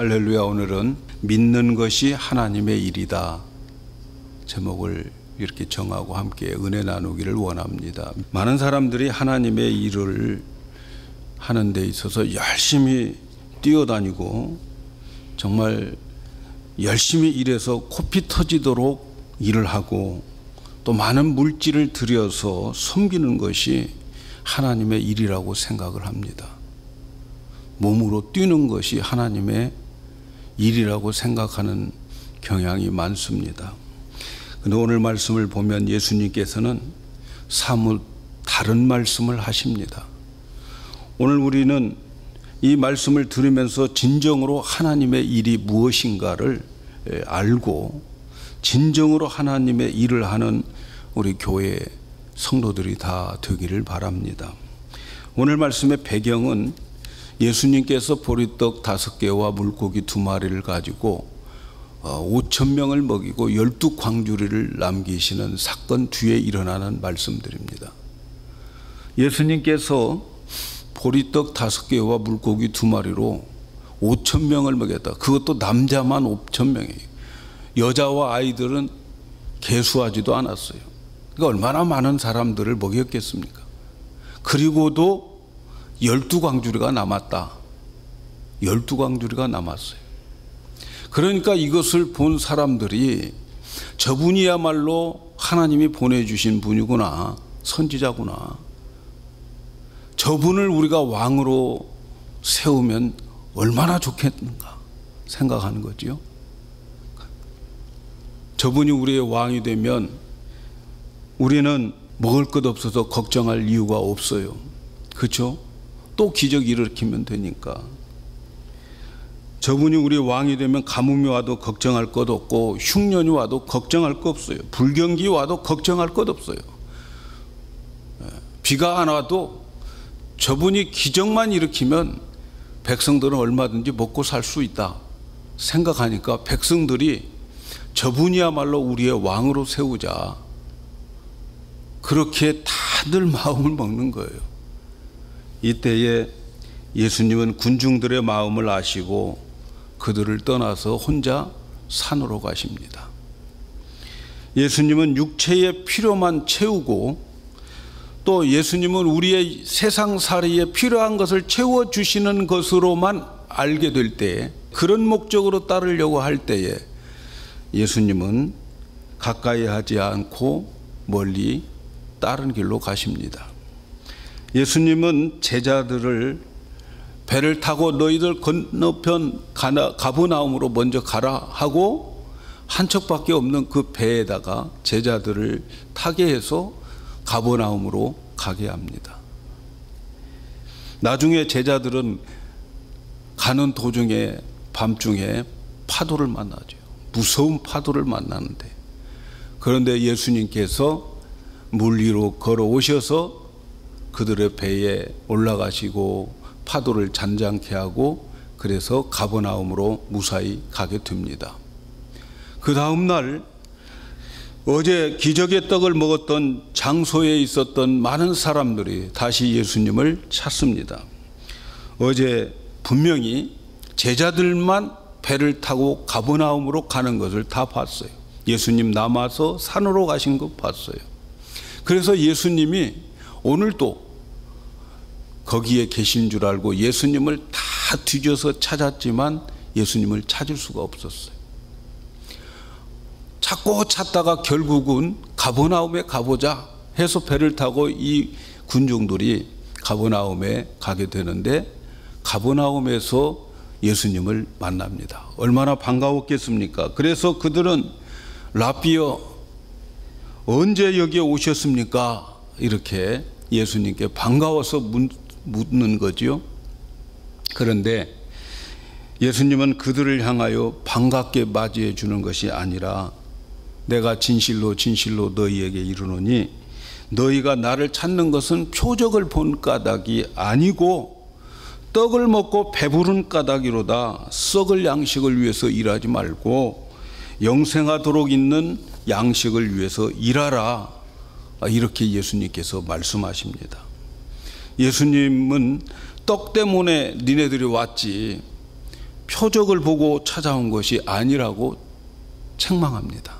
할렐루야. 오늘은 믿는 것이 하나님의 일이다 제목을 이렇게 정하고 함께 은혜 나누기를 원합니다. 많은 사람들이 하나님의 일을 하는 데 있어서 열심히 뛰어다니고 정말 열심히 일해서 코피 터지도록 일을 하고 또 많은 물질을 들여서 섬기는 것이 하나님의 일이라고 생각을 합니다. 몸으로 뛰는 것이 하나님의 일이라고 생각하는 경향이 많습니다. 그런데 오늘 말씀을 보면 예수님께서는 사뭇 다른 말씀을 하십니다. 오늘 우리는 이 말씀을 들으면서 진정으로 하나님의 일이 무엇인가를 알고 진정으로 하나님의 일을 하는 우리 교회 성도들이 다 되기를 바랍니다. 오늘 말씀의 배경은 예수님께서 보리떡 5개와 물고기 2마리를 가지고 5,000명을 먹이고 12광주리를 남기시는 사건 뒤에 일어나는 말씀들입니다. 예수님께서 보리떡 5개와 물고기 2마리로 5,000명을 먹였다. 그것도 남자만 5,000명이에요. 여자와 아이들은 개수하지도 않았어요. 그러니까 얼마나 많은 사람들을 먹였겠습니까? 그리고도 12광주리가 남았다. 12광주리가 남았어요. 그러니까 이것을 본 사람들이 저분이야말로 하나님이 보내주신 분이구나, 선지자구나, 저분을 우리가 왕으로 세우면 얼마나 좋겠는가 생각하는 거지요. 저분이 우리의 왕이 되면 우리는 먹을 것 없어서 걱정할 이유가 없어요. 그렇죠? 또 기적 일으키면 되니까. 저분이 우리 왕이 되면 가뭄이 와도 걱정할 것 없고 흉년이 와도 걱정할 것 없어요. 불경기 와도 걱정할 것 없어요. 비가 안 와도 저분이 기적만 일으키면 백성들은 얼마든지 먹고 살 수 있다 생각하니까 백성들이 저분이야말로 우리의 왕으로 세우자 그렇게 다들 마음을 먹는 거예요. 이때에 예수님은 군중들의 마음을 아시고 그들을 떠나서 혼자 산으로 가십니다. 예수님은 육체의 필요만 채우고 또 예수님은 우리의 세상살이에 필요한 것을 채워주시는 것으로만 알게 될 때에, 그런 목적으로 따르려고 할 때에 예수님은 가까이 하지 않고 멀리 다른 길로 가십니다. 예수님은 제자들을 배를 타고 너희들 건너편 가버나움으로 먼저 가라 하고 한 척밖에 없는 그 배에다가 제자들을 타게 해서 가버나움으로 가게 합니다. 나중에 제자들은 가는 도중에 밤중에 파도를 만나죠. 무서운 파도를 만나는데, 그런데 예수님께서 물 위로 걸어오셔서 그들의 배에 올라가시고 파도를 잔잔케 하고 그래서 가버나움으로 무사히 가게 됩니다. 그 다음 날 어제 기적의 떡을 먹었던 장소에 있었던 많은 사람들이 다시 예수님을 찾습니다. 어제 분명히 제자들만 배를 타고 가버나움으로 가는 것을 다 봤어요. 예수님 남아서 산으로 가신 거 봤어요. 그래서 예수님이 오늘도 거기에 계신 줄 알고 예수님을 다 뒤져서 찾았지만 예수님을 찾을 수가 없었어요. 찾고 찾다가 결국은 가버나움에 가보자 해서 배를 타고 이 군중들이 가버나움에 가게 되는데, 가버나움에서 예수님을 만납니다. 얼마나 반가웠겠습니까? 그래서 그들은 라비어 언제 여기에 오셨습니까? 이렇게 예수님께 반가워서 묻는 거지요. 그런데 예수님은 그들을 향하여 반갑게 맞이해 주는 것이 아니라 내가 진실로 진실로 너희에게 이르노니 너희가 나를 찾는 것은 표적을 본 까닭이 아니고 떡을 먹고 배부른 까닭이로다. 썩을 양식을 위해서 일하지 말고 영생하도록 있는 양식을 위해서 일하라. 이렇게 예수님께서 말씀하십니다. 예수님은 떡 때문에 니네들이 왔지 표적을 보고 찾아온 것이 아니라고 책망합니다.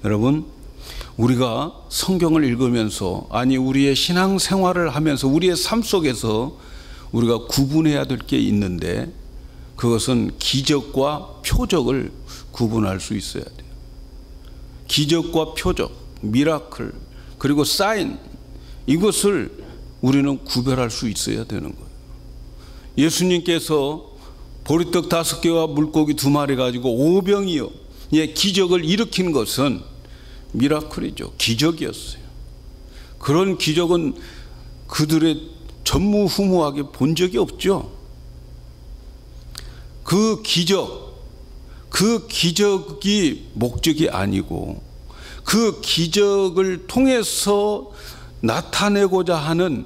여러분, 우리가 성경을 읽으면서, 아니 우리의 신앙생활을 하면서 우리의 삶 속에서 우리가 구분해야 될 게 있는데, 그것은 기적과 표적을 구분할 수 있어야 돼요. 기적과 표적, 미라클, 그리고 사인, 이것을 우리는 구별할 수 있어야 되는 거예요. 예수님께서 보리떡 5개와 물고기 2마리 가지고 5병이요 기적을 일으킨 것은 미라클이죠. 기적이었어요. 그런 기적은 그들의 전무후무하게 본 적이 없죠. 그 기적이 목적이 아니고 그 기적을 통해서 나타내고자 하는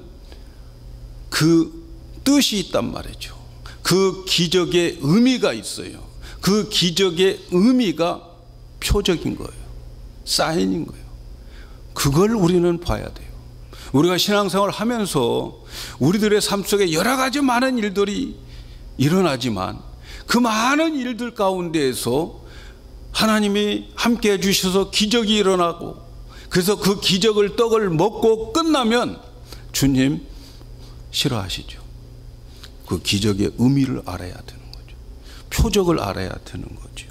그 뜻이 있단 말이죠. 그 기적의 의미가 있어요. 그 기적의 의미가 표적인 거예요. 사인인 거예요. 그걸 우리는 봐야 돼요. 우리가 신앙생활을 하면서 우리들의 삶 속에 여러 가지 많은 일들이 일어나지만 그 많은 일들 가운데에서 하나님이 함께 해주셔서 기적이 일어나고, 그래서 그 기적을 떡을 먹고 끝나면 주님 싫어하시죠. 그 기적의 의미를 알아야 되는 거죠. 표적을 알아야 되는 거죠.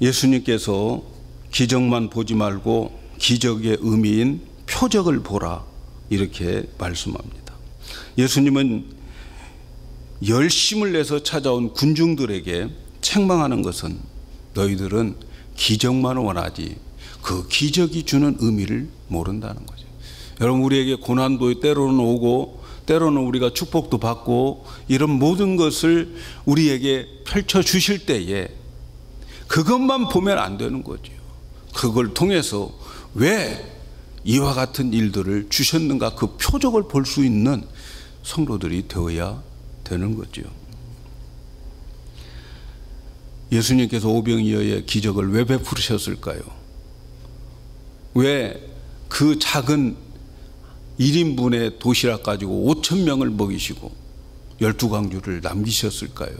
예수님께서 기적만 보지 말고 기적의 의미인 표적을 보라, 이렇게 말씀합니다. 예수님은 열심을 내서 찾아온 군중들에게 책망하는 것은, 너희들은 기적만 원하지 그 기적이 주는 의미를 모른다는 거죠. 여러분, 우리에게 고난도 때로는 오고 때로는 우리가 축복도 받고 이런 모든 것을 우리에게 펼쳐 주실 때에 그것만 보면 안 되는 거죠. 그걸 통해서 왜 이와 같은 일들을 주셨는가, 그 표적을 볼 수 있는 성도들이 되어야 되는 거죠. 예수님께서 오병이어의 기적을 왜 베푸셨을까요? 왜 그 작은 1인분의 도시락 가지고 5,000명을 먹이시고 12광주를 남기셨을까요?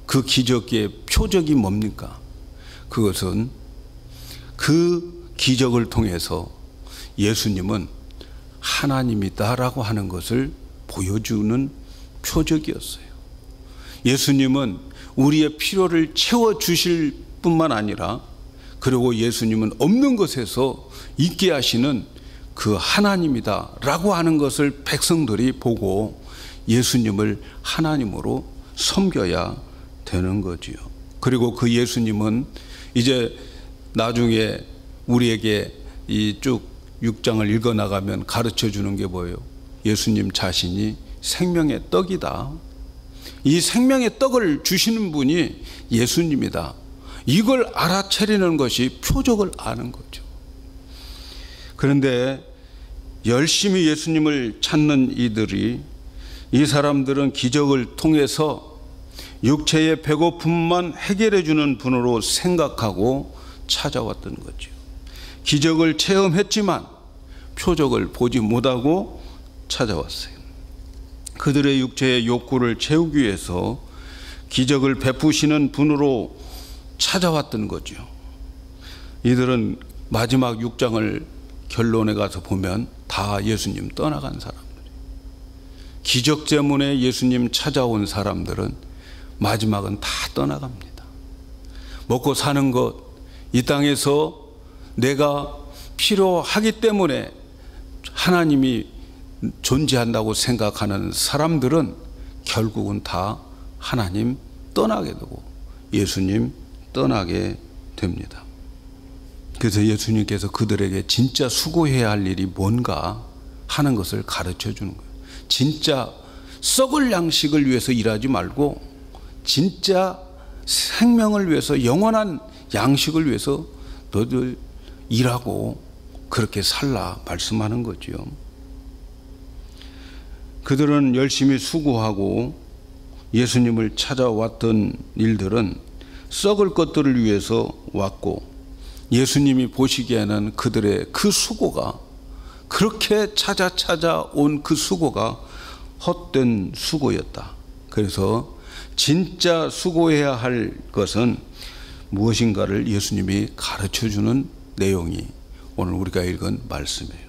그 기적의 표적이 뭡니까? 그것은 그 기적을 통해서 예수님은 하나님이다라고 하는 것을 보여주는 표적이었어요. 예수님은 우리의 필요를 채워주실 뿐만 아니라, 그리고 예수님은 없는 것에서 있게 하시는 그 하나님이다라고 하는 것을 백성들이 보고 예수님을 하나님으로 섬겨야 되는 거지요. 그리고 그 예수님은 이제 나중에 우리에게 이 쭉 6장을 읽어 나가면 가르쳐 주는 게 뭐예요? 예수님 자신이 생명의 떡이다. 이 생명의 떡을 주시는 분이 예수님이다. 이걸 알아차리는 것이 표적을 아는 거죠. 그런데 열심히 예수님을 찾는 이들이, 이 사람들은 기적을 통해서 육체의 배고픔만 해결해 주는 분으로 생각하고 찾아왔던 거죠. 기적을 체험했지만 표적을 보지 못하고 찾아왔어요. 그들의 육체의 욕구를 채우기 위해서 기적을 베푸시는 분으로 찾아왔던 거죠. 이들은 마지막 6장을 결론에 가서 보면 다 예수님 떠나간 사람들이에요. 기적 때문에 예수님 찾아온 사람들은 마지막은 다 떠나갑니다. 먹고 사는 것, 이 땅에서 내가 필요하기 때문에 하나님이 존재한다고 생각하는 사람들은 결국은 다 하나님 떠나게 되고 예수님 떠나게 됩니다. 그래서 예수님께서 그들에게 진짜 수고해야 할 일이 뭔가 하는 것을 가르쳐 주는 거예요. 진짜 썩을 양식을 위해서 일하지 말고 진짜 생명을 위해서, 영원한 양식을 위해서 너들 일하고 그렇게 살라 말씀하는 거죠. 그들은 열심히 수고하고 예수님을 찾아왔던 일들은 썩을 것들을 위해서 왔고, 예수님이 보시기에는 그들의 그 수고가, 그렇게 찾아온 그 수고가 헛된 수고였다. 그래서 진짜 수고해야 할 것은 무엇인가를 예수님이 가르쳐주는 내용이 오늘 우리가 읽은 말씀이에요.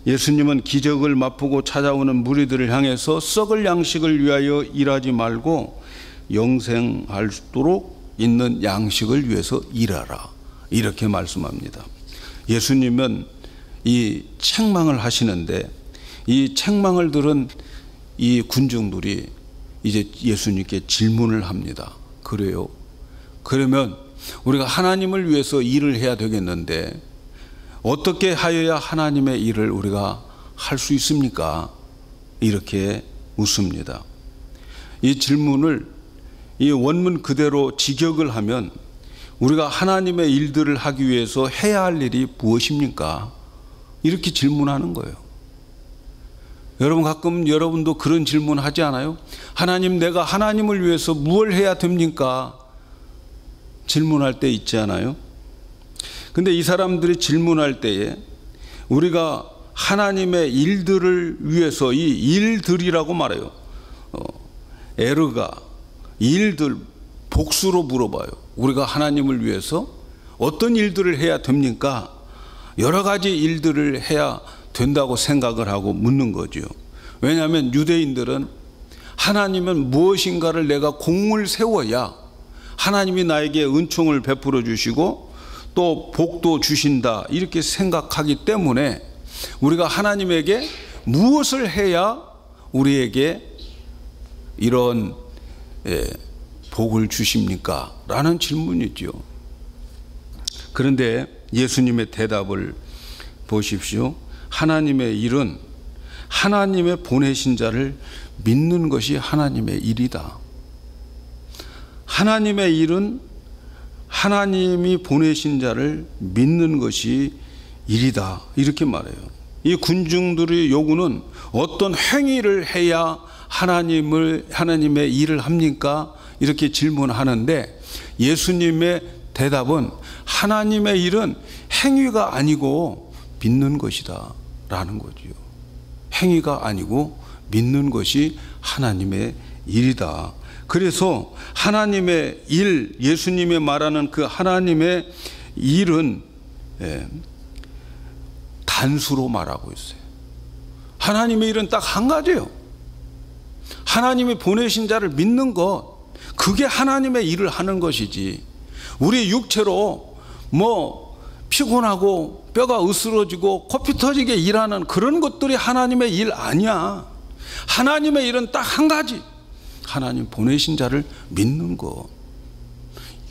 예수님은 기적을 맛보고 찾아오는 무리들을 향해서 썩을 양식을 위하여 일하지 말고 영생할 수도록 있는 양식을 위해서 일하라, 이렇게 말씀합니다. 예수님은 이 책망을 하시는데 이 책망을 들은 이 군중들이 이제 예수님께 질문을 합니다. 그래요? 그러면 우리가 하나님을 위해서 일을 해야 되겠는데 어떻게 하여야 하나님의 일을 우리가 할 수 있습니까? 이렇게 묻습니다. 이 질문을 이 원문 그대로 직역을 하면 우리가 하나님의 일들을 하기 위해서 해야 할 일이 무엇입니까? 이렇게 질문하는 거예요. 여러분, 가끔 여러분도 그런 질문 하지 않아요? 하나님, 내가 하나님을 위해서 무엇을 해야 됩니까? 질문할 때 있지 않아요? 근데 이 사람들이 질문할 때에 우리가 하나님의 일들을 위해서, 이 일들이라고 말해요. 에르가, 일들, 복수로 물어봐요. 우리가 하나님을 위해서 어떤 일들을 해야 됩니까? 여러 가지 일들을 해야 된다고 생각을 하고 묻는 거죠. 왜냐하면 유대인들은 하나님은 무엇인가를 내가 공을 세워야 하나님이 나에게 은총을 베풀어 주시고 또 복도 주신다, 이렇게 생각하기 때문에 우리가 하나님에게 무엇을 해야 우리에게 이런 복을 주십니까? 라는 질문이죠. 그런데 예수님의 대답을 보십시오. 하나님의 일은 하나님의 보내신 자를 믿는 것이 하나님의 일이다. 하나님의 일은 하나님이 보내신 자를 믿는 것이 일이다, 이렇게 말해요. 이 군중들의 요구는 어떤 행위를 해야 하나님의 일을 합니까? 이렇게 질문하는데 예수님의 대답은 하나님의 일은 행위가 아니고 믿는 것이다 라는 거죠. 행위가 아니고 믿는 것이 하나님의 일이다. 그래서 하나님의 일, 예수님이 말하는 그 하나님의 일은 단수로 말하고 있어요. 하나님의 일은 딱 한 가지예요. 하나님이 보내신 자를 믿는 것, 그게 하나님의 일을 하는 것이지, 우리 육체로 뭐 피곤하고 뼈가 으스러지고 코피 터지게 일하는 그런 것들이 하나님의 일 아니야. 하나님의 일은 딱 한 가지, 하나님 보내신 자를 믿는 것,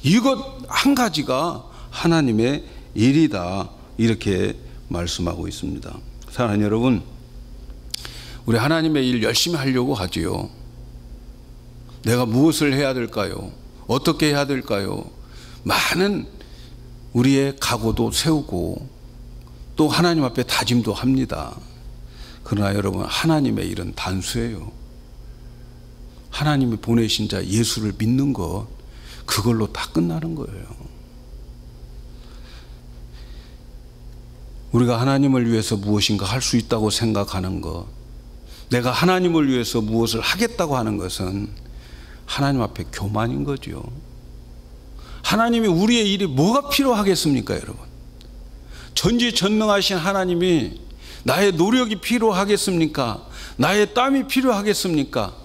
이것 한 가지가 하나님의 일이다, 이렇게 말씀하고 있습니다. 사랑하는 여러분, 우리 하나님의 일 열심히 하려고 하지요. 내가 무엇을 해야 될까요? 어떻게 해야 될까요? 많은 우리의 각오도 세우고 또 하나님 앞에 다짐도 합니다. 그러나 여러분, 하나님의 일은 단수예요. 하나님이 보내신 자 예수를 믿는 것, 그걸로 다 끝나는 거예요. 우리가 하나님을 위해서 무엇인가 할 수 있다고 생각하는 것, 내가 하나님을 위해서 무엇을 하겠다고 하는 것은 하나님 앞에 교만인 거죠. 하나님이 우리의 일이 뭐가 필요하겠습니까, 여러분? 전지전능하신 하나님이 나의 노력이 필요하겠습니까? 나의 땀이 필요하겠습니까?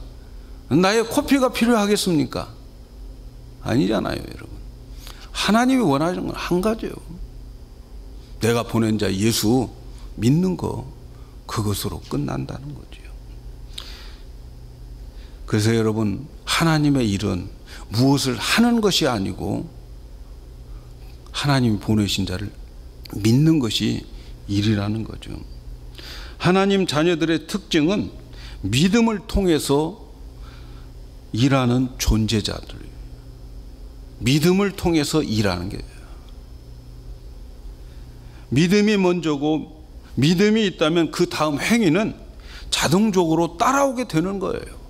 나의 코피가 필요하겠습니까? 아니잖아요, 여러분. 하나님이 원하는 건 한 가지예요. 내가 보낸 자 예수 믿는 거, 그것으로 끝난다는 거죠. 그래서 여러분, 하나님의 일은 무엇을 하는 것이 아니고 하나님이 보내신 자를 믿는 것이 일이라는 거죠. 하나님 자녀들의 특징은 믿음을 통해서 일하는 존재자들, 믿음을 통해서 일하는 게, 믿음이 먼저고 믿음이 있다면 그 다음 행위는 자동적으로 따라오게 되는 거예요.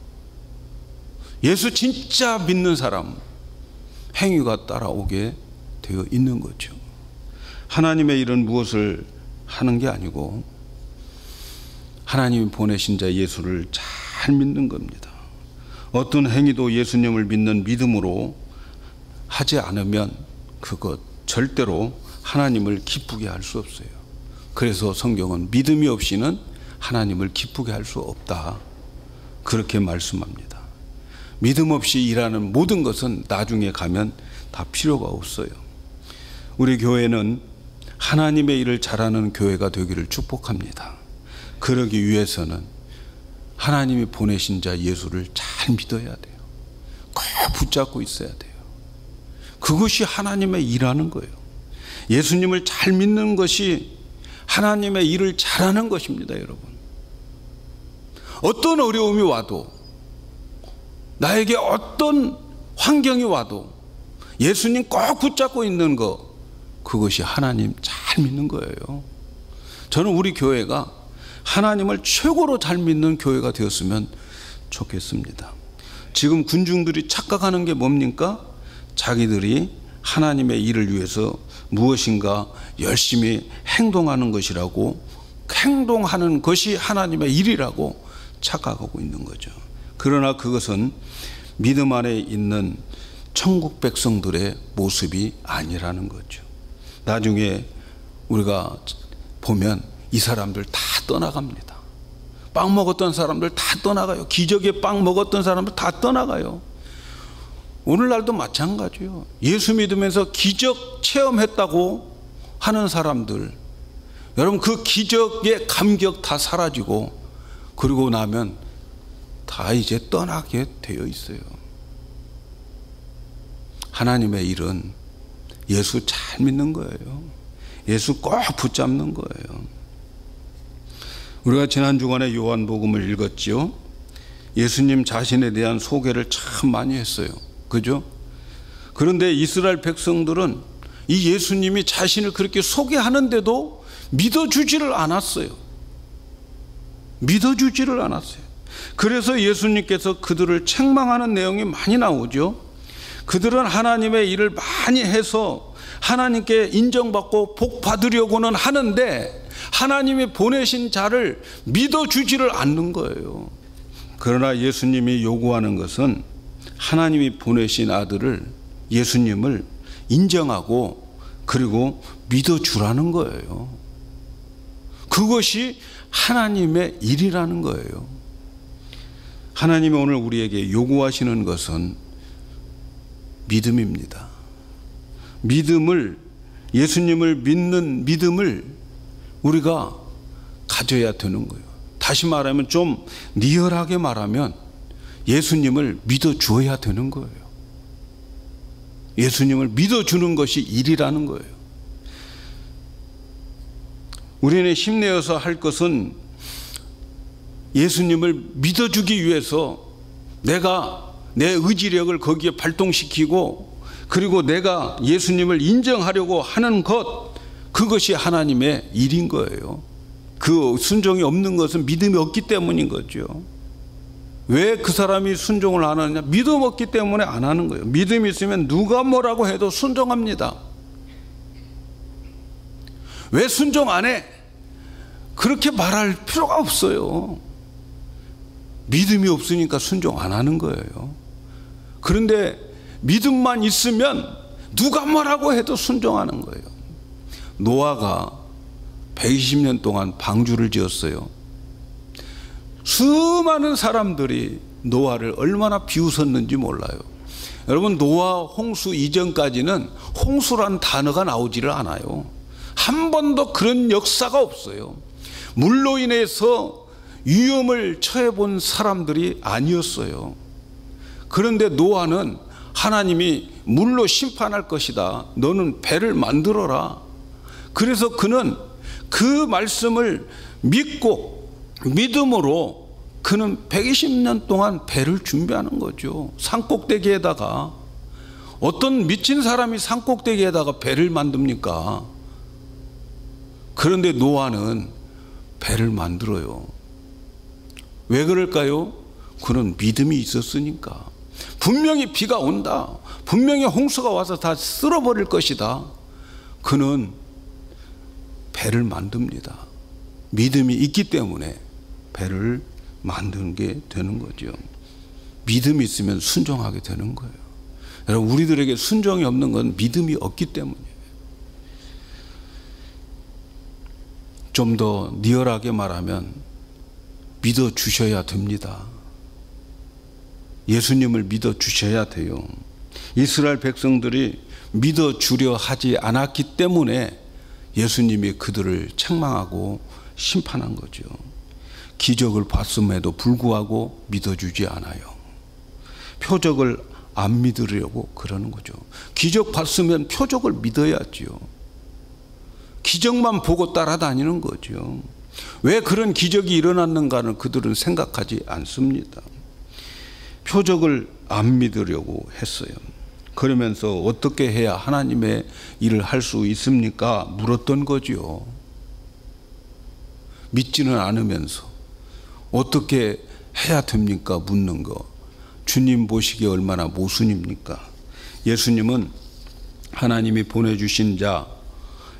예수 진짜 믿는 사람, 행위가 따라오게 되어 있는 거죠. 하나님의 일은 무엇을 하는 게 아니고 하나님이 보내신 자 예수를 잘 믿는 겁니다. 어떤 행위도 예수님을 믿는 믿음으로 하지 않으면 그것 절대로 하나님을 기쁘게 할 수 없어요. 그래서 성경은 믿음이 없이는 하나님을 기쁘게 할 수 없다, 그렇게 말씀합니다. 믿음 없이 일하는 모든 것은 나중에 가면 다 필요가 없어요. 우리 교회는 하나님의 일을 잘하는 교회가 되기를 축복합니다. 그러기 위해서는 하나님이 보내신 자 예수를 잘 믿어야 돼요. 꼭 붙잡고 있어야 돼요. 그것이 하나님의 일하는 거예요. 예수님을 잘 믿는 것이 하나님의 일을 잘하는 것입니다, 여러분. 어떤 어려움이 와도, 나에게 어떤 환경이 와도 예수님 꼭 붙잡고 있는 거, 그것이 하나님 잘 믿는 거예요. 저는 우리 교회가 하나님을 최고로 잘 믿는 교회가 되었으면 좋겠습니다. 지금 군중들이 착각하는 게 뭡니까? 자기들이 하나님의 일을 위해서 무엇인가 열심히 행동하는 것이라고, 행동하는 것이 하나님의 일이라고 착각하고 있는 거죠. 그러나 그것은 믿음 안에 있는 천국 백성들의 모습이 아니라는 거죠. 나중에 우리가 보면 이 사람들 다 떠나갑니다. 빵 먹었던 사람들 다 떠나가요. 기적의 빵 먹었던 사람들 다 떠나가요. 오늘날도 마찬가지요. 예수 믿으면서 기적 체험했다고 하는 사람들, 여러분 그 기적의 감격 다 사라지고 그러고 나면 다 이제 떠나게 되어 있어요. 하나님의 일은 예수 잘 믿는 거예요. 예수 꼭 붙잡는 거예요. 우리가 지난 주간에 요한복음을 읽었지요. 예수님 자신에 대한 소개를 참 많이 했어요. 그죠? 그런데 이스라엘 백성들은 이 예수님이 자신을 그렇게 소개하는데도 믿어주지를 않았어요. 믿어주지를 않았어요. 그래서 예수님께서 그들을 책망하는 내용이 많이 나오죠. 그들은 하나님의 일을 많이 해서 하나님께 인정받고 복 받으려고는 하는데 하나님이 보내신 자를 믿어주지를 않는 거예요. 그러나 예수님이 요구하는 것은 하나님이 보내신 아들을, 예수님을 인정하고 그리고 믿어주라는 거예요. 그것이 하나님의 일이라는 거예요. 하나님이 오늘 우리에게 요구하시는 것은 믿음입니다. 믿음을, 예수님을 믿는 믿음을 우리가 가져야 되는 거예요. 다시 말하면, 좀 리얼하게 말하면 예수님을 믿어주어야 되는 거예요. 예수님을 믿어주는 것이 일이라는 거예요. 우리는 힘내어서 할 것은 예수님을 믿어주기 위해서 내가 내 의지력을 거기에 발동시키고 그리고 내가 예수님을 인정하려고 하는 것, 그것이 하나님의 일인 거예요. 그 순종이 없는 것은 믿음이 없기 때문인 거죠. 왜 그 사람이 순종을 안 하느냐? 믿음 없기 때문에 안 하는 거예요. 믿음이 있으면 누가 뭐라고 해도 순종합니다. 왜 순종 안 해? 그렇게 말할 필요가 없어요. 믿음이 없으니까 순종 안 하는 거예요. 그런데 믿음만 있으면 누가 뭐라고 해도 순종하는 거예요. 노아가 120년 동안 방주를 지었어요. 수많은 사람들이 노아를 얼마나 비웃었는지 몰라요. 여러분, 노아 홍수 이전까지는 홍수란 단어가 나오지를 않아요. 한 번도 그런 역사가 없어요. 물로 인해서 위험을 처해본 사람들이 아니었어요. 그런데 노아는 하나님이 물로 심판할 것이다, 너는 배를 만들어라. 그래서 그는 그 말씀을 믿고 믿음으로 그는 120년 동안 배를 준비하는 거죠. 산꼭대기에다가, 어떤 미친 사람이 산꼭대기에다가 배를 만듭니까? 그런데 노아는 배를 만들어요. 왜 그럴까요? 그는 믿음이 있었으니까. 분명히 비가 온다, 분명히 홍수가 와서 다 쓸어버릴 것이다, 그는 배를 만듭니다. 믿음이 있기 때문에 배를 만드는 게 되는 거죠. 믿음이 있으면 순종하게 되는 거예요. 여러분, 우리들에게 순종이 없는 건 믿음이 없기 때문이에요. 좀 더 리얼하게 말하면 믿어 주셔야 됩니다. 예수님을 믿어 주셔야 돼요. 이스라엘 백성들이 믿어 주려 하지 않았기 때문에 예수님이 그들을 책망하고 심판한 거죠. 기적을 봤음에도 불구하고 믿어주지 않아요. 표적을 안 믿으려고 그러는 거죠. 기적 봤으면 표적을 믿어야지요. 기적만 보고 따라다니는 거죠. 왜 그런 기적이 일어났는가는 그들은 생각하지 않습니다. 표적을 안 믿으려고 했어요. 그러면서 어떻게 해야 하나님의 일을 할 수 있습니까? 물었던 거죠. 믿지는 않으면서 어떻게 해야 됩니까? 묻는 거. 주님 보시기에 얼마나 모순입니까? 예수님은 하나님이 보내주신 자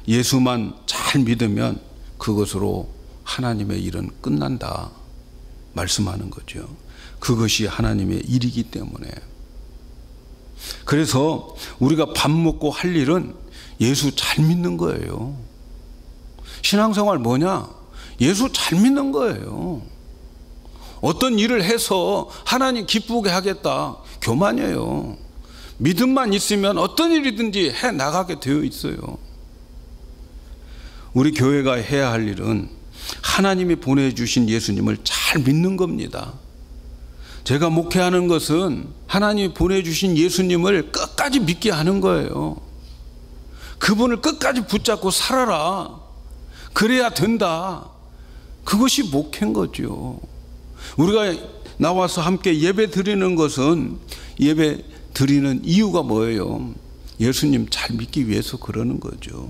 예수만 잘 믿으면 그것으로 하나님의 일은 끝난다 말씀하는 거죠. 그것이 하나님의 일이기 때문에. 그래서 우리가 밥 먹고 할 일은 예수 잘 믿는 거예요. 신앙생활 뭐냐? 예수 잘 믿는 거예요. 어떤 일을 해서 하나님 기쁘게 하겠다, 교만이에요. 믿음만 있으면 어떤 일이든지 해 나가게 되어 있어요. 우리 교회가 해야 할 일은 하나님이 보내주신 예수님을 잘 믿는 겁니다. 제가 목회하는 것은 하나님이 보내주신 예수님을 끝까지 믿게 하는 거예요. 그분을 끝까지 붙잡고 살아라. 그래야 된다. 그것이 목회인 거죠. 우리가 나와서 함께 예배 드리는 것은, 예배 드리는 이유가 뭐예요? 예수님 잘 믿기 위해서 그러는 거죠.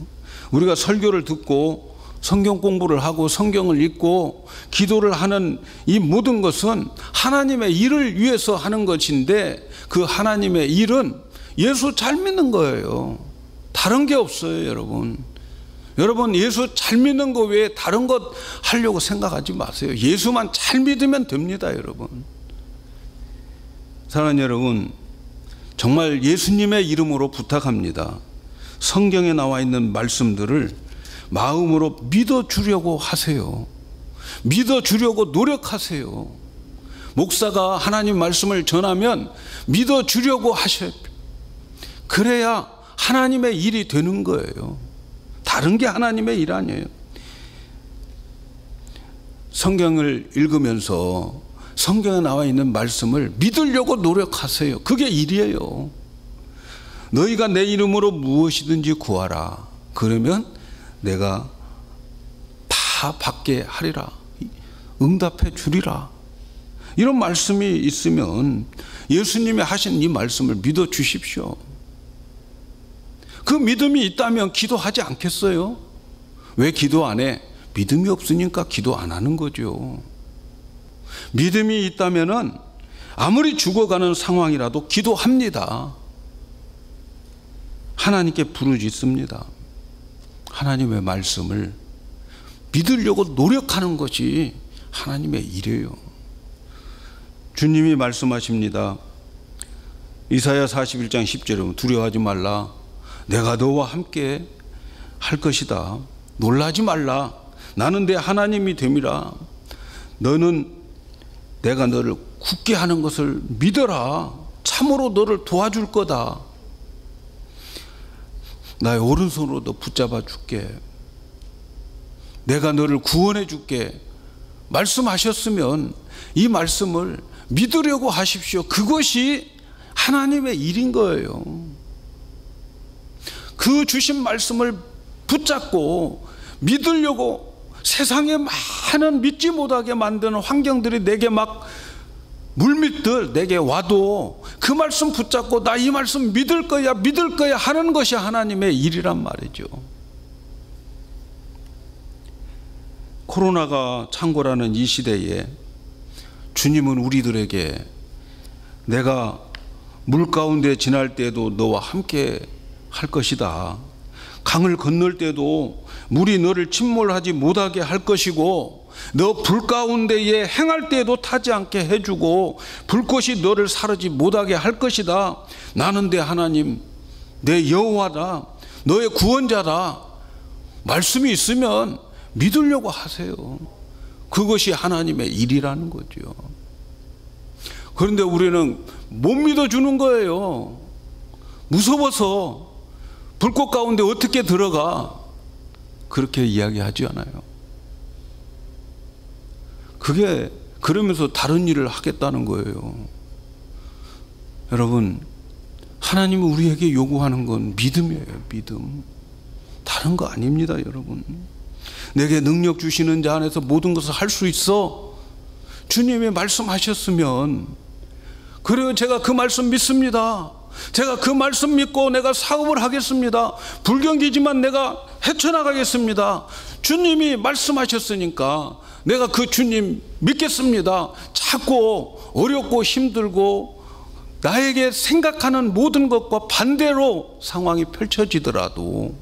우리가 설교를 듣고 성경 공부를 하고 성경을 읽고 기도를 하는 이 모든 것은 하나님의 일을 위해서 하는 것인데, 그 하나님의 일은 예수 잘 믿는 거예요. 다른 게 없어요, 여러분. 여러분, 예수 잘 믿는 거 외에 다른 것 하려고 생각하지 마세요. 예수만 잘 믿으면 됩니다, 여러분. 사랑하는 여러분, 정말 예수님의 이름으로 부탁합니다. 성경에 나와 있는 말씀들을 마음으로 믿어주려고 하세요. 믿어주려고 노력하세요. 목사가 하나님 말씀을 전하면 믿어주려고 하셔야 돼요. 그래야 하나님의 일이 되는 거예요. 다른 게 하나님의 일 아니에요. 성경을 읽으면서 성경에 나와 있는 말씀을 믿으려고 노력하세요. 그게 일이에요. 너희가 내 이름으로 무엇이든지 구하라. 그러면 내가 다 받게 하리라. 응답해 주리라. 이런 말씀이 있으면 예수님이 하신 이 말씀을 믿어 주십시오. 그 믿음이 있다면 기도하지 않겠어요? 왜 기도 안 해? 믿음이 없으니까 기도 안 하는 거죠. 믿음이 있다면은 아무리 죽어가는 상황이라도 기도합니다. 하나님께 부르짖습니다. 하나님의 말씀을 믿으려고 노력하는 것이 하나님의 일이에요. 주님이 말씀하십니다. 이사야 41장 10절에 두려워하지 말라. 내가 너와 함께 할 것이다. 놀라지 말라. 나는 내 하나님이 됨이라. 너는 내가 너를 굳게 하는 것을 믿어라. 참으로 너를 도와줄 거다. 나의 오른손으로 너 붙잡아 줄게. 내가 너를 구원해 줄게. 말씀하셨으면 이 말씀을 믿으려고 하십시오. 그것이 하나님의 일인 거예요. 그 주신 말씀을 붙잡고 믿으려고 세상에 많은 믿지 못하게 만드는 환경들이 내게 막 물밀듯 내게 와도 그 말씀 붙잡고 나 이 말씀 믿을 거야 하는 것이 하나님의 일이란 말이죠. 코로나가 창궐하는 이 시대에 주님은 우리들에게 내가 물 가운데 지날 때에도 너와 함께 할 것이다. 강을 건널 때도 물이 너를 침몰하지 못하게 할 것이고, 너 불 가운데에 행할 때에도 타지 않게 해주고, 불꽃이 너를 사르지 못하게 할 것이다. 나는 내 하나님, 내 여호와다, 너의 구원자다. 말씀이 있으면 믿으려고 하세요. 그것이 하나님의 일이라는 거죠. 그런데 우리는 못 믿어주는 거예요. 무서워서 불꽃 가운데 어떻게 들어가? 그렇게 이야기하지 않아요. 그게 그러면서 다른 일을 하겠다는 거예요. 여러분, 하나님이 우리에게 요구하는 건 믿음이에요. 믿음. 다른 거 아닙니다, 여러분. 내게 능력 주시는 자 안에서 모든 것을 할 수 있어. 주님이 말씀하셨으면, 그래요, 제가 그 말씀 믿습니다. 제가 그 말씀 믿고 내가 사업을 하겠습니다. 불경기지만 내가 헤쳐나가겠습니다. 주님이 말씀하셨으니까 내가 그 주님 믿겠습니다. 자꾸 어렵고 힘들고 나에게 생각하는 모든 것과 반대로 상황이 펼쳐지더라도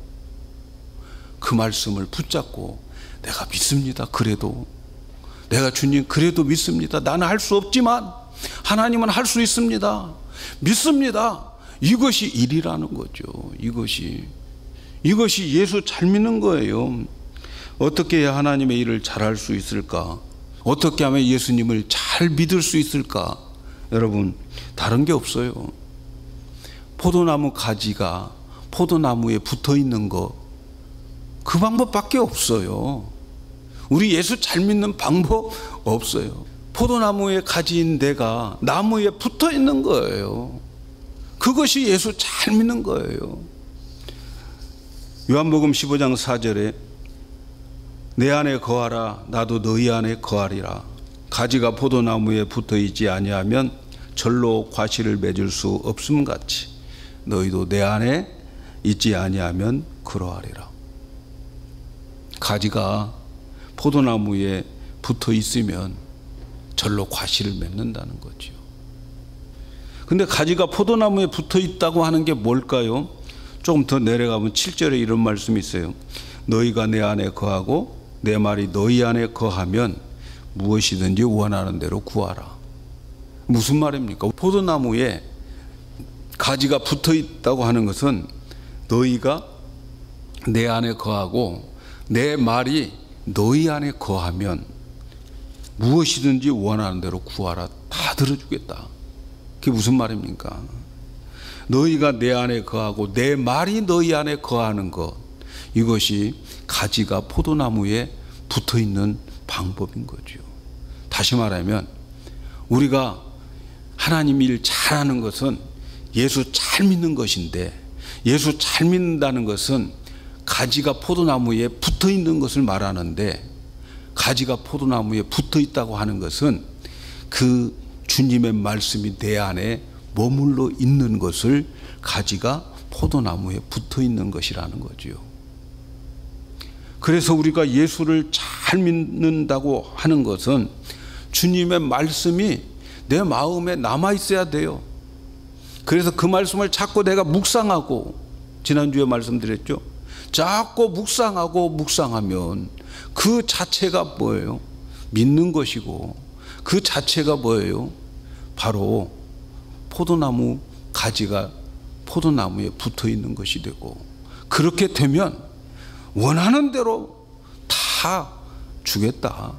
그 말씀을 붙잡고 내가 믿습니다. 그래도 내가 주님 그래도 믿습니다. 나는 할 수 없지만 하나님은 할 수 있습니다. 믿습니다. 이것이 일이라는 거죠. 이것이 예수 잘 믿는 거예요. 어떻게 해야 하나님의 일을 잘할 수 있을까? 어떻게 하면 예수님을 잘 믿을 수 있을까? 여러분, 다른 게 없어요. 포도나무 가지가 포도나무에 붙어 있는 거, 그 방법밖에 없어요. 우리 예수 잘 믿는 방법 없어요. 포도나무의 가지인 내가 나무에 붙어 있는 거예요. 그것이 예수 잘 믿는 거예요. 요한복음 15장 4절에 내 안에 거하라 나도 너희 안에 거하리라. 가지가 포도나무에 붙어 있지 아니하면 절로 과실을 맺을 수 없음 같이 너희도 내 안에 있지 아니하면 그러하리라. 가지가 포도나무에 붙어 있으면 절로 과실을 맺는다는 거죠. 근데 가지가 포도나무에 붙어 있다고 하는 게 뭘까요? 조금 더 내려가면 7절에 이런 말씀이 있어요. 너희가 내 안에 거하고 내 말이 너희 안에 거하면 무엇이든지 원하는 대로 구하라. 무슨 말입니까? 포도나무에 가지가 붙어 있다고 하는 것은 너희가 내 안에 거하고 내 말이 너희 안에 거하면 무엇이든지 원하는 대로 구하라. 다 들어주겠다. 그게 무슨 말입니까? 너희가 내 안에 거하고 내 말이 너희 안에 거하는 것, 이것이 가지가 포도나무에 붙어 있는 방법인 거죠. 다시 말하면 우리가 하나님 일 잘하는 것은 예수 잘 믿는 것인데, 예수 잘 믿는다는 것은 가지가 포도나무에 붙어 있는 것을 말하는데, 가지가 포도나무에 붙어 있다고 하는 것은 그 주님의 말씀이 내 안에 머물러 있는 것을 가지가 포도나무에 붙어 있는 것이라는 거죠. 그래서 우리가 예수를 잘 믿는다고 하는 것은 주님의 말씀이 내 마음에 남아 있어야 돼요. 그래서 그 말씀을 자꾸 내가 묵상하고, 지난주에 말씀드렸죠. 자꾸 묵상하고 묵상하면 그 자체가 뭐예요? 믿는 것이고, 그 자체가 뭐예요? 바로 포도나무 가지가 포도나무에 붙어 있는 것이 되고, 그렇게 되면 원하는 대로 다 주겠다,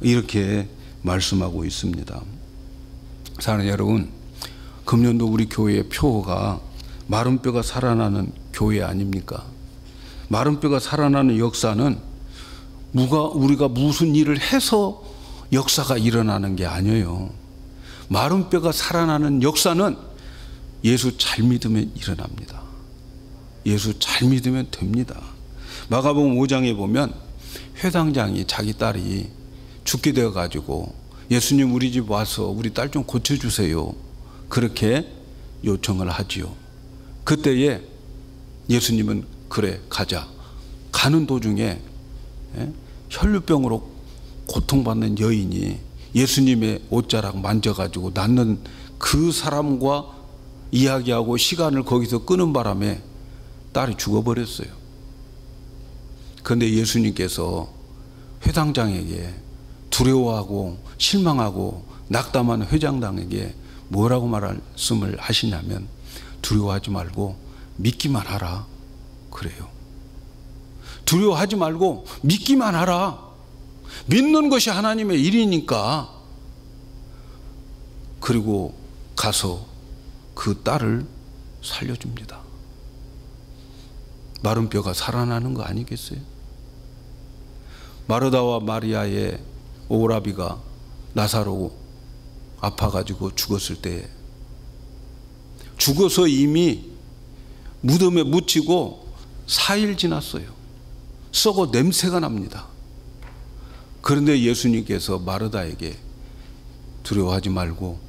이렇게 말씀하고 있습니다. 사랑하는 여러분, 금년도 우리 교회의 표어가 마른 뼈가 살아나는 교회 아닙니까? 마른 뼈가 살아나는 역사는 우리가 무슨 일을 해서 역사가 일어나는 게 아니에요. 마른 뼈가 살아나는 역사는 예수 잘 믿으면 일어납니다. 예수 잘 믿으면 됩니다. 마가복음 5장에 보면 회당장이 자기 딸이 죽게 되어 가지고 예수님 우리 집 와서 우리 딸 좀 고쳐주세요, 그렇게 요청을 하지요. 그때에 예수님은 그래 가자. 가는 도중에 혈류병으로 고통받는 여인이 예수님의 옷자락 만져가지고 낫는 그 사람과 이야기하고 시간을 거기서 끄는 바람에 딸이 죽어버렸어요. 그런데 예수님께서 회당장에게 두려워하고 실망하고 낙담한 회장장에게 뭐라고 말씀을 하시냐면 두려워하지 말고 믿기만 하라 그래요. 두려워하지 말고 믿기만 하라. 믿는 것이 하나님의 일이니까. 그리고 가서 그 딸을 살려줍니다. 마른 뼈가 살아나는 거 아니겠어요? 마르다와 마리아의 오라비가 나사로 아파가지고 죽었을 때 죽어서 이미 무덤에 묻히고 4일 지났어요. 썩어 냄새가 납니다. 그런데 예수님께서 마르다에게 두려워하지 말고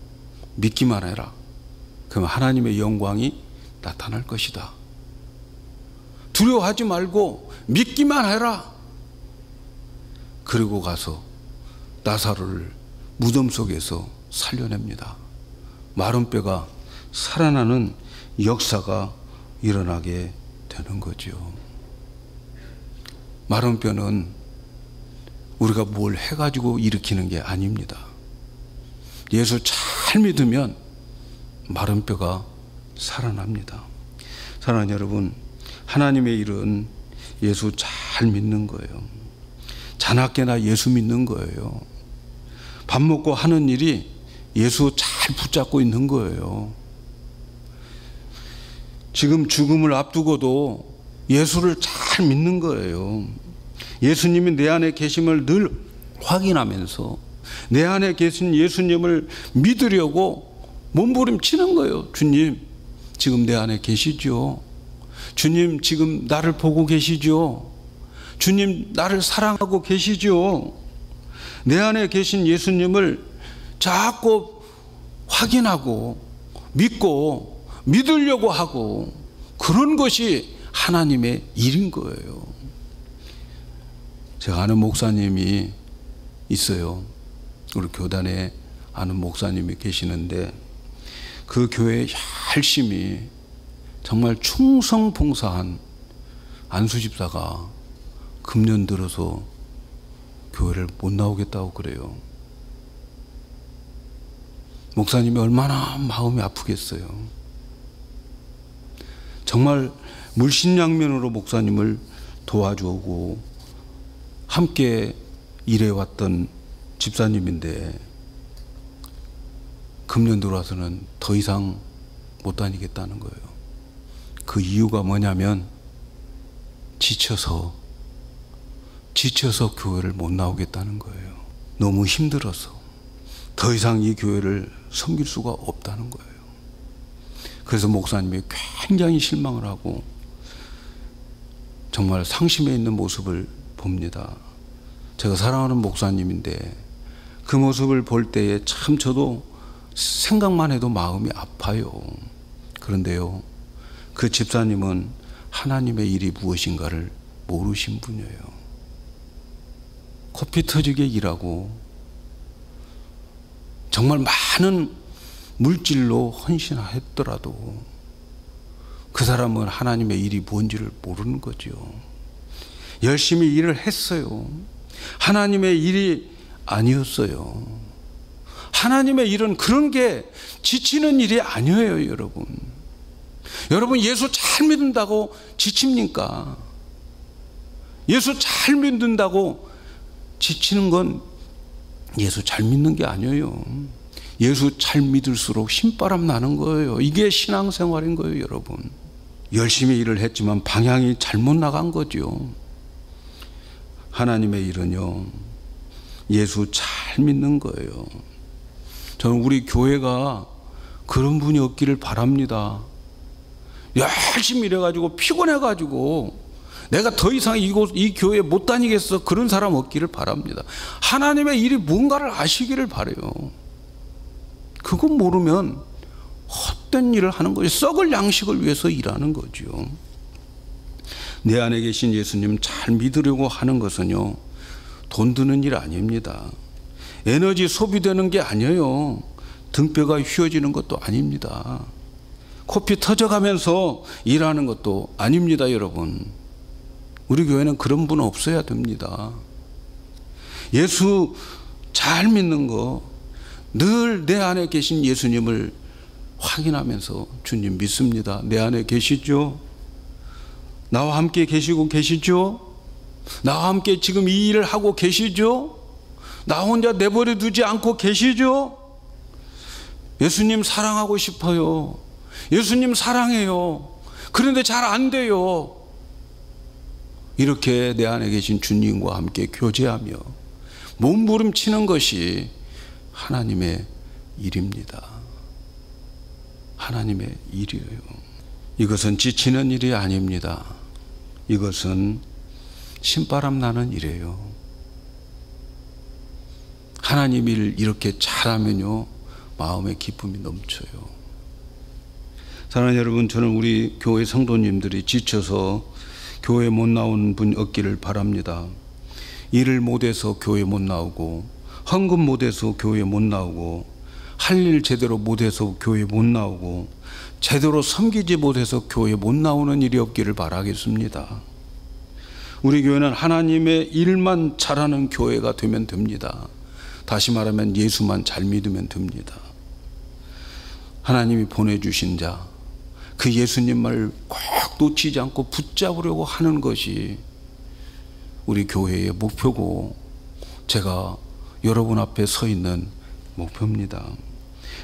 믿기만 해라. 그럼 하나님의 영광이 나타날 것이다. 두려워하지 말고 믿기만 해라. 그리고 가서 나사로를 무덤 속에서 살려냅니다. 마른 뼈가 살아나는 역사가 일어나게 되는 거죠. 마른 뼈는 우리가 뭘 해가지고 일으키는 게 아닙니다. 예수 잘 믿으면 마른 뼈가 살아납니다. 사랑하는 여러분, 하나님의 일은 예수 잘 믿는 거예요. 자나깨나 예수 믿는 거예요. 밥 먹고 하는 일이 예수 잘 붙잡고 있는 거예요. 지금 죽음을 앞두고도 예수를 잘 믿는 거예요. 예수님이 내 안에 계심을 늘 확인하면서 내 안에 계신 예수님을 믿으려고 몸부림치는 거예요. 주님, 지금 내 안에 계시죠? 주님, 지금 나를 보고 계시죠? 주님, 나를 사랑하고 계시죠? 내 안에 계신 예수님을 자꾸 확인하고 믿고 믿으려고 하고, 그런 것이 하나님의 일인 거예요. 제가 아는 목사님이 있어요. 우리 교단에 아는 목사님이 계시는데 그 교회에 열심히 정말 충성봉사한 안수 집사가 금년 들어서 교회를 못 나오겠다고 그래요. 목사님이 얼마나 마음이 아프겠어요. 정말 물신양면으로 목사님을 도와주고 함께 일해왔던 집사님인데 금년 들어와서는 더 이상 못 다니겠다는 거예요. 그 이유가 뭐냐면 지쳐서 교회를 못 나오겠다는 거예요. 너무 힘들어서 더 이상 이 교회를 섬길 수가 없다는 거예요. 그래서 목사님이 굉장히 실망을 하고 정말 상심해 있는 모습을 봅니다. 제가 사랑하는 목사님인데 그 모습을 볼 때에 참 저도 생각만 해도 마음이 아파요. 그런데요, 그 집사님은 하나님의 일이 무엇인가를 모르신 분이에요. 코피 터지게 일하고 정말 많은 물질로 헌신했더라도 그 사람은 하나님의 일이 뭔지를 모르는 거죠. 열심히 일을 했어요. 하나님의 일이 아니었어요. 하나님의 일은 그런 게 지치는 일이 아니에요, 여러분. 여러분, 예수 잘 믿는다고 지칩니까? 예수 잘 믿는다고 지치는 건 예수 잘 믿는 게 아니에요. 예수 잘 믿을수록 신바람 나는 거예요. 이게 신앙생활인 거예요, 여러분. 열심히 일을 했지만 방향이 잘못 나간 거죠. 하나님의 일은요, 예수 잘 믿는 거예요. 저는 우리 교회가 그런 분이 없기를 바랍니다. 열심히 일해가지고 피곤해가지고 내가 더 이상 이 교회에 못 다니겠어, 그런 사람 없기를 바랍니다. 하나님의 일이 뭔가를 아시기를 바라요. 그거 모르면 헛된 일을 하는 거죠. 썩을 양식을 위해서 일하는 거죠. 내 안에 계신 예수님 잘 믿으려고 하는 것은요, 돈 드는 일 아닙니다. 에너지 소비되는 게 아니에요. 등뼈가 휘어지는 것도 아닙니다. 코피 터져가면서 일하는 것도 아닙니다, 여러분. 우리 교회는 그런 분 없어야 됩니다. 예수 잘 믿는 거, 늘 내 안에 계신 예수님을 확인하면서 주님 믿습니다. 내 안에 계시죠? 나와 함께 계시고 계시죠? 나와 함께 지금 이 일을 하고 계시죠? 나 혼자 내버려 두지 않고 계시죠? 예수님 사랑하고 싶어요. 예수님 사랑해요. 그런데 잘 안 돼요. 이렇게 내 안에 계신 주님과 함께 교제하며 몸부림치는 것이 하나님의 일입니다. 하나님의 일이에요. 이것은 지치는 일이 아닙니다. 이것은 신바람 나는 일이에요. 하나님 일 이렇게 잘하면요, 마음의 기쁨이 넘쳐요. 사랑하는 여러분, 저는 우리 교회 성도님들이 지쳐서 교회 못 나오는 분 없기를 바랍니다. 일을 못해서 교회 못 나오고, 헌금 못해서 교회 못 나오고, 할 일 제대로 못해서 교회 못 나오고, 제대로 섬기지 못해서 교회 못 나오는 일이 없기를 바라겠습니다. 우리 교회는 하나님의 일만 잘하는 교회가 되면 됩니다. 다시 말하면 예수만 잘 믿으면 됩니다. 하나님이 보내주신 자, 그 예수님을 꼭 놓치지 않고 붙잡으려고 하는 것이 우리 교회의 목표고, 제가 여러분 앞에 서 있는 목표입니다.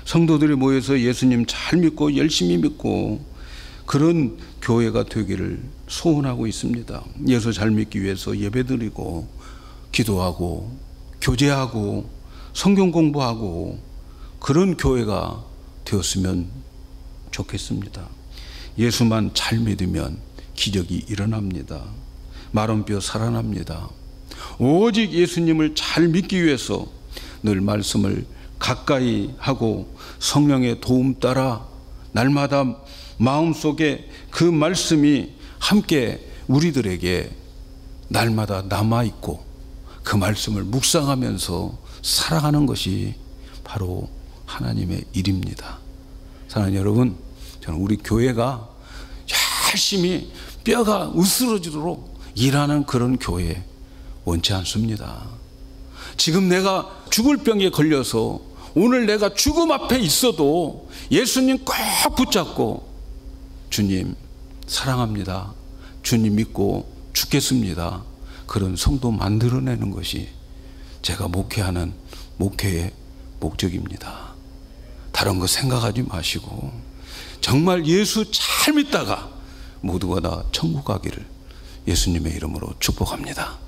성도들이 모여서 예수님 잘 믿고 열심히 믿고 그런 교회가 되기를 소원하고 있습니다. 예수 잘 믿기 위해서 예배드리고 기도하고 교제하고 성경 공부하고 그런 교회가 되었으면 좋겠습니다. 예수만 잘 믿으면 기적이 일어납니다. 마른 뼈 살아납니다. 오직 예수님을 잘 믿기 위해서 늘 말씀을 가까이 하고 성령의 도움 따라 날마다 마음속에 그 말씀이 함께 우리들에게 날마다 남아있고 그 말씀을 묵상하면서 살아가는 것이 바로 하나님의 일입니다. 사랑하는 여러분, 저는 우리 교회가 열심히 뼈가 으스러지도록 일하는 그런 교회 원치 않습니다. 지금 내가 죽을 병에 걸려서 오늘 내가 죽음 앞에 있어도 예수님 꼭 붙잡고 주님 사랑합니다, 주님 믿고 죽겠습니다, 그런 성도 만들어내는 것이 제가 목회하는 목회의 목적입니다. 다른 거 생각하지 마시고 정말 예수 잘 믿다가 모두가 다 천국 가기를 예수님의 이름으로 축복합니다.